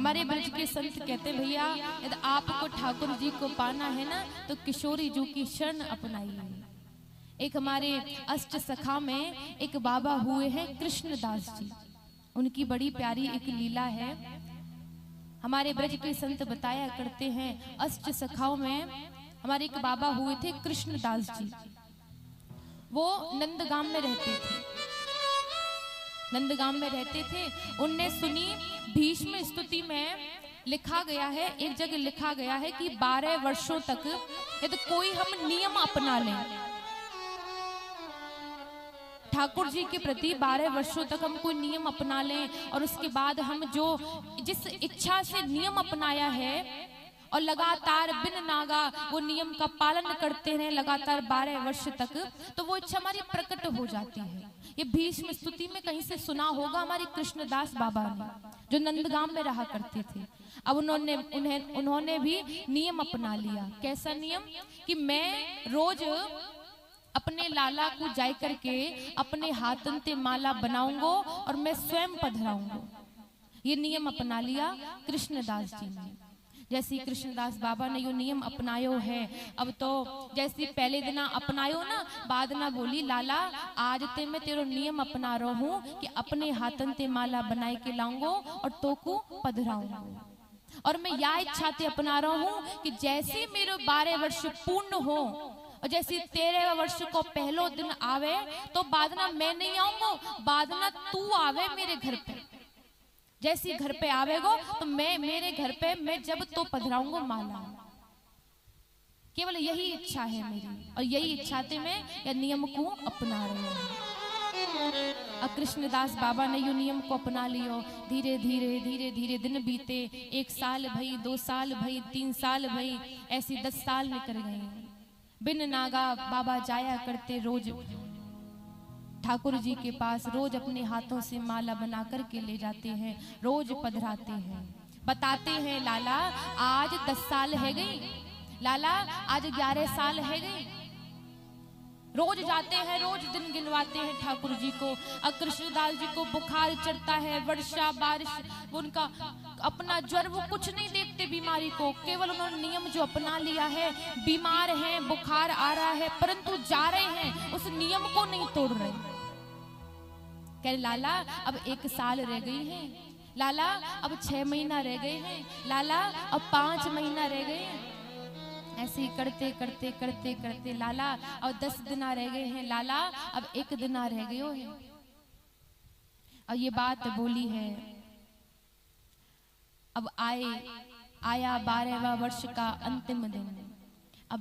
हमारे ब्रज के संत कहते भैया यदि आपको ठाकुर जी को पाना है ना तो किशोरी जी की शरण अपनाइए। एक हमारे अष्ट सखा में एक बाबा हुए हैं कृष्णदास जी, उनकी बड़ी प्यारी एक लीला है। हमारे ब्रज के संत बताया करते हैं अष्ट सखाओं में हमारे एक बाबा हुए थे कृष्णदास जी। वो नंदगाम में रहते थे, नंदगाम में रहते थे। उनने सुनी भीष्म स्तुति में लिखा गया है, एक जगह लिखा गया है कि 12 वर्षों तक यदि कोई हम नियम अपना लें ठाकुर जी के प्रति, 12 वर्षों तक हम कोई नियम अपना लें और उसके बाद हम जो जिस इच्छा से नियम अपनाया है और लगातार बिन नागा वो नियम का पालन करते हैं लगातार 12 वर्ष तक, तो वो इच्छा हमारी प्रकट हो जाती है। ये भीष्म स्तुति में कहीं से सुना होगा हमारे कृष्णदास बाबा ने, जो नंदगाम में रहा करते थे। अब उन्होंने भी नियम अपना लिया। कैसा नियम कि मैं रोज अपने लाला को जाय करके अपने हाथन ते माला बनाऊंगो और मैं स्वयं पधराऊंगो। ये नियम अपना लिया कृष्णदास जी ने। जैसे कृष्णदास बाबा ने यो नियम अपनायो है, अब तो जैसे पहले दिन अपनायो ना, बाद ना बोली लाला आज ते मैं तेरो नियम अपना रहा हूँ कि अपने हाथन ते माला बनाए के लाऊंगो और तो को पधराऊंगो। और मैं या इच्छा ते अपना रहा हूँ कि जैसे मेरे 12 वर्ष पूर्ण हो और जैसे 13 वर्ष को पहलो दिन आवे तो बाद ना मैं नहीं आऊंगो, बाद ना तू आवे मेरे घर पे। जैसे घर पे आवेगो तो मैं मेरे घर पे मैं जब तो पधराऊंगो माला। केवल यही इच्छा है मेरी और यही इच्छा से मैं या नियम को अपना रही हूँ। और कृष्णदास बाबा ने यू नियम को अपना लियो। धीरे धीरे धीरे धीरे दिन बीते, 1 साल भई, 2 साल भई, 3 साल भई, ऐसी 10 साल निकल गए। बिन नागा बाबा जाया करते रोज ठाकुर जी के पास, रोज अपने हाथों से माला बना कर के ले जाते हैं, रोज पधराते हैं। बताते हैं लाला आज 10 साल है गई, लाला आज 11 साल है गई। रोज जाते हैं, रोज दिन गिनवाते हैं ठाकुर जी को। और कृष्णदास जी को बुखार चढ़ता है, वर्षा बारिश, उनका अपना ज्वर, वो कुछ नहीं देखते बीमारी को, केवल उन्होंने नियम जो अपना लिया है। बीमार हैं, बुखार आ रहा है, परंतु जा रहे हैं, उस नियम को नहीं तोड़ रहे। कह लाला अब 1 साल रह गई है, लाला अब 6 महीना रह गए हैं, लाला अब 5 महीना रह गए हैं। ऐसे ही करते करते करते करते लाला अब 10 दिन रह गए हैं, लाला अब 1 दिन रह गए हो है। और ये बात बोली है। अब आया 12वां वर्ष का अंतिम दिन। अब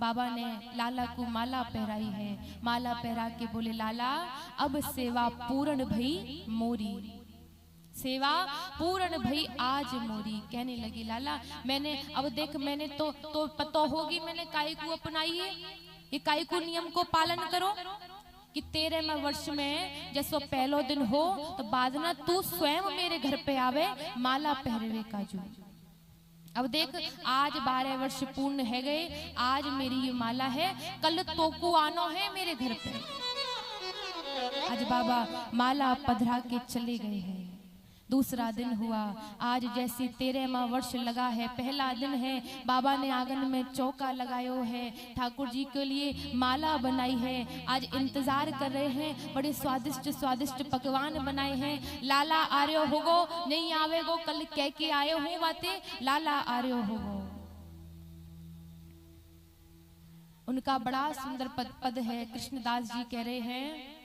बाबा ने लाला को माला पहराई है। माला पहरा के बोले लाला अब सेवा पूर्ण भई मोरी, सेवा पूर्ण भई आज मोरी। कहने लगी लाला मैंने अब देख, मैंने तो पता होगी मैंने काई को अपनाई है, ये काई को नियम को पालन करो कि 13वें वर्ष में जैसो पहलो दिन हो तो बाद ना तू स्वयं मेरे घर पे आवे माला पहरवे का जो। अब देख आज 12 वर्ष पूर्ण है गए, आज मेरी ये माला है, कल तो को आनो है मेरे घर पे। आज बाबा माला पधरा के चले गए हैं। दूसरा दिन हुआ, आज जैसे 13वां वर्ष लगा है, पहला दिन है, बाबा ने आंगन में चौका लगायो है, ठाकुर जी के लिए माला बनाई है। आज इंतजार कर रहे हैं, बड़े स्वादिष्ट स्वादिष्ट पकवान बनाए हैं। लाला आ रहे होगो, नहीं आवेगो, कल कह के आए हो बातें, लाला आ रहे होगो। उनका बड़ा सुंदर पद है। कृष्णदास जी कह रहे हैं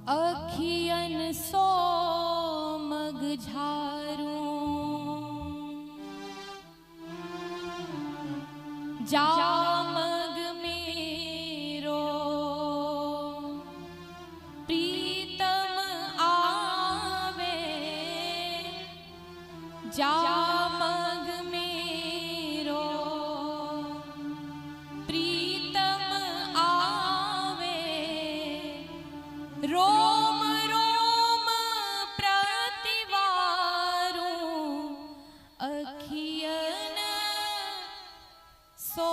अखियन सो मग झारूं जामग मेरो प्रीतम आवे, जामग मेरो प्रीतम आवे, रोम रोम प्रतिवारू अखियन सो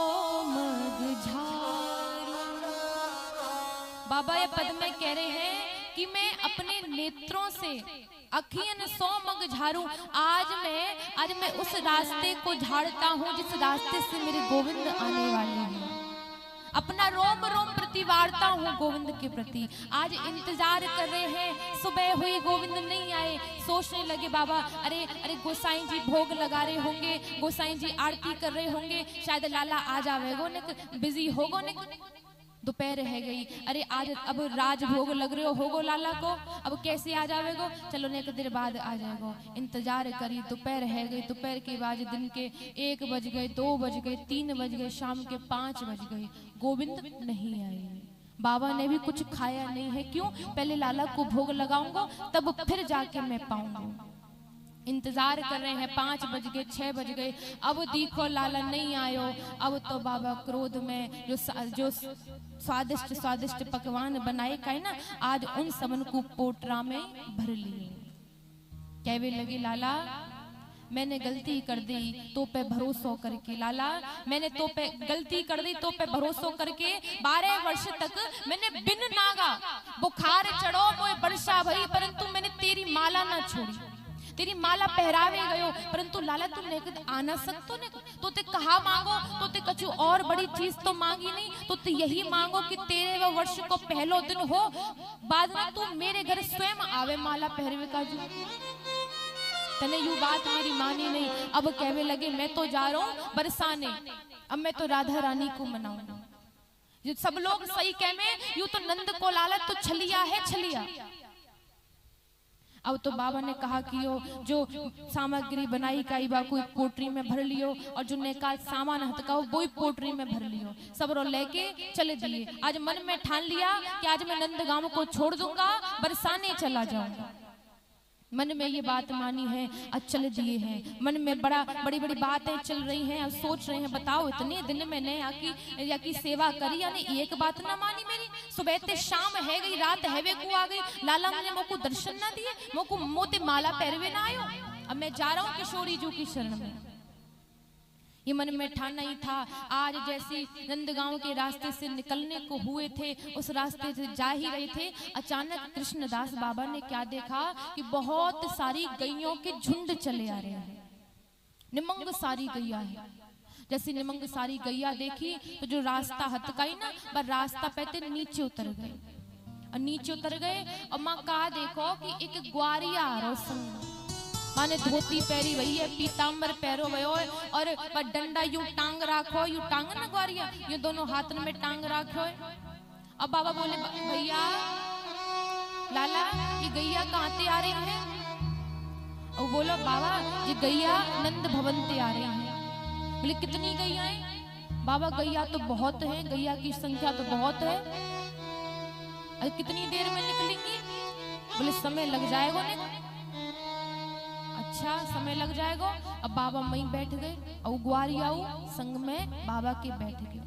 अखियन सो मग झाड़ू। आज मैं उस रास्ते को झाड़ता हूँ जिस रास्ते से मेरे गोविंद आने वाले हैं। अपना रोम रोम प्रतिवारता हूँ गोविंद के प्रति। आज इंतजार कर रहे हैं, सुबह हुई गोविंद नहीं आए, सोचने लगे बाबा अरे अरे गोसाई जी भोग लगा रहे होंगे, गोसाई जी आरती कर रहे होंगे, शायद लाला आ जावेगो ने, बिजी होगो ने। दोपहर रह गई, अरे आज अब राज भोग लग रहे होगो लाला को, अब कैसे आ जावेगो, चलो ने एक देर बाद आ जाएगो। इंतजार करी, दोपहर रह गई, दोपहर के बाद दिन के 1 बज गए, 2 बज गए, 3 बज गए, शाम के 5 बज गए, गोविंद नहीं आए। बाबा ने भी कुछ खाया नहीं है, क्यों? पहले लाला को भोग लगाऊंगा तब फिर जाके मैं पाऊंगा। इंतजार कर रहे हैं, 5 बज गए, 6 बज गए, अब देखो लाला नहीं आयो। अब तो बाबा क्रोध में जो स्वादिष्ट स्वादिष्ट पकवान बनाए का है ना, आज उन सबन को पोटरा में भर लिए। कहवे लगे लाला मैंने गलती कर दी तो पे भरोसा करके, लाला मैंने तो पे गलती कर दी तो पे भरोसा करके 12 वर्ष तक मैंने बिन नागा बुखार चढ़ो मोए वर्षा भई, परंतु मैंने तेरी माला ना छोड़ी, तेरी माला पहरावे गयो, परंतु लाला तुम लेकर आना सकतो ने, तो ते कहा मांगो, तो ते कछु और बड़ी चीज तो मांगी नहीं, तो ते यही मांगो कि 13वें वर्ष को पहलो दिन हो, बाद में तू मेरे घर स्वयं आवे माला पहरवे का। जो तने यू बात मेरी मानी नहीं। अब कहवे लगे मैं तो जा रहा हूँ बरसाने, अब मैं तो राधा रानी को मनाऊंगा। जो सब लोग सही कह में, यू तो नंद को लाला तो छलिया है, छलिया। अब तो बाबा ने कहा कि जो सामग्री बनाई काई बा कोई पोटरी में भर लियो, और जो नेका सामान हथ का वो पोटरी में भर लियो, सब रो लेके चले दिए। आज मन में ठान लिया कि आज मैं नंद गांव को छोड़ दूंगा, बरसाने चला जाऊंगा। मन में ये बात मानी है, आज चल दिए हैं। मन में बड़ी बड़ी बातें चल रही हैं, अब सोच रहे हैं बताओ इतने दिन मैंने या की सेवा करी, यानी एक बात ना मानी मेरी। सुबह ते शाम है गई, रात हैवे को आ गई, लाला ने मोको दर्शन ना दिए, मोको मोते माला पहरवे ना आयो। अब मैं जा रहा हूँ किशोरी जी की शरण में। ये मन में ठाना ही था। आज जैसे नंदगांव के रास्ते से निकलने को हुए थे, उस रास्ते से जा ही रहे थे, अचानक कृष्णदास बाबा ने क्या देखा कि बहुत सारी गैयों के झुंड चले आ रहे हैं। निमंग सारी गैया है। जैसे निमंग सारी गैया देखी तो जो रास्ता हथकाई ना, वह रास्ता पहते नीचे उतर गए, और नीचे उतर गए और माँ कहा देखो कि एक ग्वारिया आ रहा संग, माने धोती पहरी वही है, पीताम्बर पहरो भयो है, और डंडा यूं टांग राखो, यूं टांग ना ग्वारिया, ये दोनों हाथन में टांग राखो है। अब बाबा बोले भैया लाला ये गैया कहाँ ते आ रही है? और बोलो बाबा ये गैया नंद भवन ते आ रही है। बोले कितनी गैया है? बाबा गैया तो बहुत है, गैया की संख्या तो बहुत है। कितनी देर में निकलेंगी? बोले समय लग जाएगा ने। अच्छा समय लग जाएगा। अब बाबा वहीं बैठ गए और ग्वारियाऊ संग में बाबा के बैठ गए।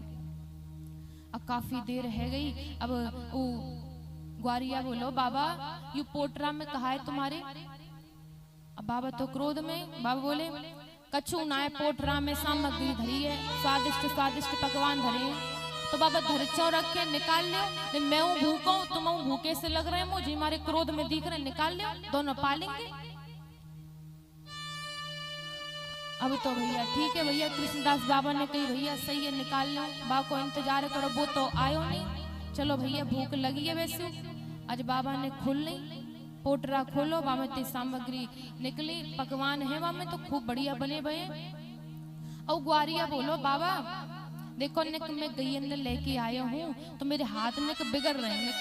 अब काफी देर है गई। अब वो ग्वारिया बोलो बाबा यू पोटरा में कहा है तुम्हारे? अब बाबा तो क्रोध में, बाबा बोले कछु ना है, पोटरा में सामग्री धरी है, स्वादिष्ट स्वादिष्ट पकवान धरे हैं, तो बाबा धरचो रख के निकाल लो। मैं हूँ भूखा हूँ, तुम भूखे से लग रहे हैं, मुझे हमारे क्रोध में दिख रहे, निकाल लो, दोनों पालेंगे। अब तो भैया ठीक है भैया, कृष्णदास बाबा ने कही भैया सही है निकाल लो, बा को इंतजार करो, वो तो आयो नहीं, चलो भैया भूख लगी है वैसे। आज बाबा ने खोल नहीं, पोटरा खोलो, वहां में सामग्री निकली, पकवान है वहां में तो खूब बढ़िया बने भये। और ग्वारिया बोलो बाबा देखो निक मैं गैयन लेके आया हूँ तो मेरे हाथ निक बिगड़ रहे हैं,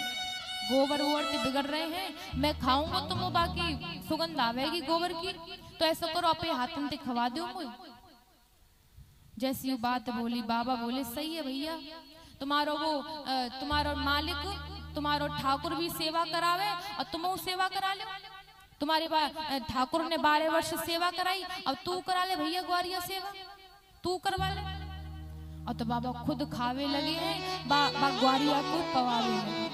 गोबर वोबर से बिगड़ रहे हैं, मैं खाऊंगा तो मुँह बाकी सुगंध आवेगी गोबर की, तो ऐसा करो अपने हाथों से खवा दो मुझे। जैसी वो बात बोली बाबा बोले सही है भैया, तुम्हारा वो तुम्हारा मालिक तुम्हारा ठाकुर भी सेवा करावे और तुम सेवा करा लो। तुम्हारे ठाकुर ने 12 वर्ष सेवा कराई, अब तू करा ले भैया ग्वारिया सेवा, तू करवा ले। और तो बाबा खुद खावे लगे हैं, ग्वारिया को पवावे लगे।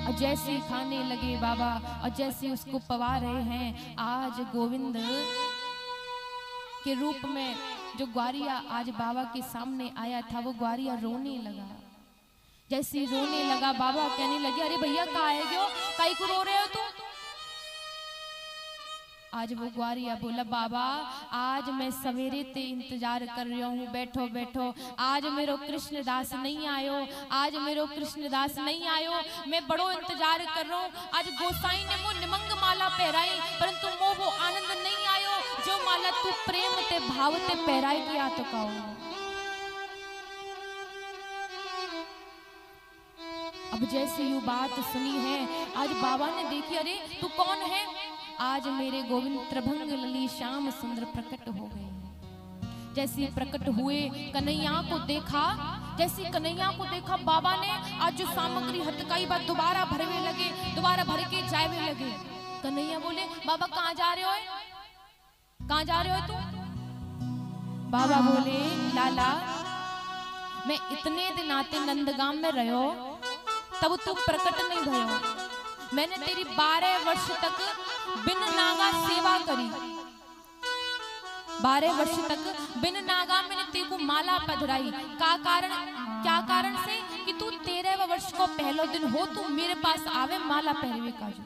और जैसे खाने लगे बाबा और जैसे उसको पवा रहे हैं, आज गोविंद के रूप में जो ग्वारिया आज बाबा के सामने आया था, वो ग्वारिया रोने लगा। जैसे रोने लगा, बाबा कहने लगे अरे भैया कहाँ है गयो, काई को रो रहे हो तुम? आज वो ग्वारिया बोला बाबा आज मैं सवेरे ते इंतजार कर रहा हूँ, बैठो बैठो, आज मेरो कृष्णदास नहीं आयो, आज मेरो कृष्णदास नहीं आयो, मैं बड़ो इंतजार कर रहा हूँ। आज गोसाई ने वो निमंग माला पहराई परंतु मो वो आनंद नहीं आयो जो माला तू प्रेम ते भाव ते पहराई किया तो कहो। अब जैसे यू बात सुनी है आज बाबा ने देखी, अरे तू कौन है? आज मेरे गोविंद त्रिभंग लली श्याम सुंदर प्रकट हो गए। जैसे प्रकट हुए कन्हैया को देखा, जैसे कन्हैया को देखा बाबा ने आज जो सामग्री हथकाई बात दोबारा भरवे लगे, दोबारा भर के जावे लगे। कन्हैया बोले बाबा कहाँ जा रहे हो, कहाँ जा रहे हो तू? बाबा बोले लाला मैं इतने दिन आते नंदगाम में रहो तब तू प्रकट नहीं भयो, मैंने तेरी 12 वर्ष तक बिन नागा सेवा करी, 12 वर्ष तक बिन नागा मैंने तेरे को माला पधराई का कारण, क्या कारण से कि तू 13वें वर्ष को पहलो दिन हो तू मेरे पास आवे माला पहरवे का। जो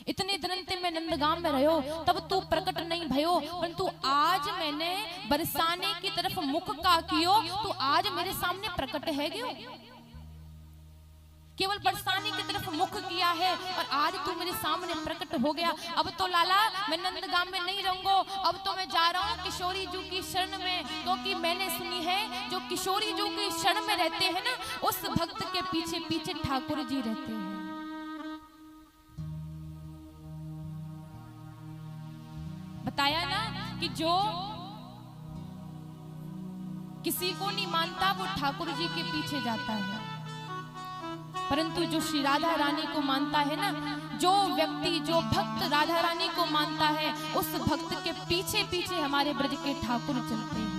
इतने दिन ते मैं नंदगाम में रहो तब तू प्रकट नहीं भयो, परंतु आज मैंने बरसाने की तरफ मुख का कियो तो आज मेरे सामने प्रकट है गयो। केवल बरसाने की तरफ मुख किया है और आज तू मेरे सामने प्रकट हो गया। अब तो लाला मैं नंदगाम में नहीं रहूंगा, अब तो मैं जा रहा हूँ किशोरी जी की शरण में, क्योंकि मैंने सुनी है जो किशोरी जी की शरण में रहते हैं ना उस भक्त के पीछे पीछे ठाकुर जी रहते हैं। बताया ना कि जो किसी को नहीं मानता वो ठाकुर जी के पीछे जाता है, परंतु जो श्री राधा रानी को मानता है ना, जो व्यक्ति जो भक्त राधा रानी को मानता है उस भक्त के पीछे पीछे हमारे ब्रज के ठाकुर चलते हैं।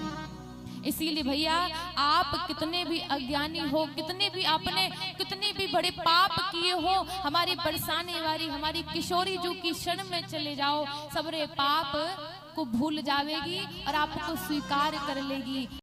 इसीलिए भैया आप कितने भी अज्ञानी हो, कितने भी आपने कितने भी बड़े पाप किए हो, हमारी बरसाने वाली हमारी किशोरी जी की शरण में चले जाओ, सबरे पाप को भूल जावेगी और आपको स्वीकार कर लेगी।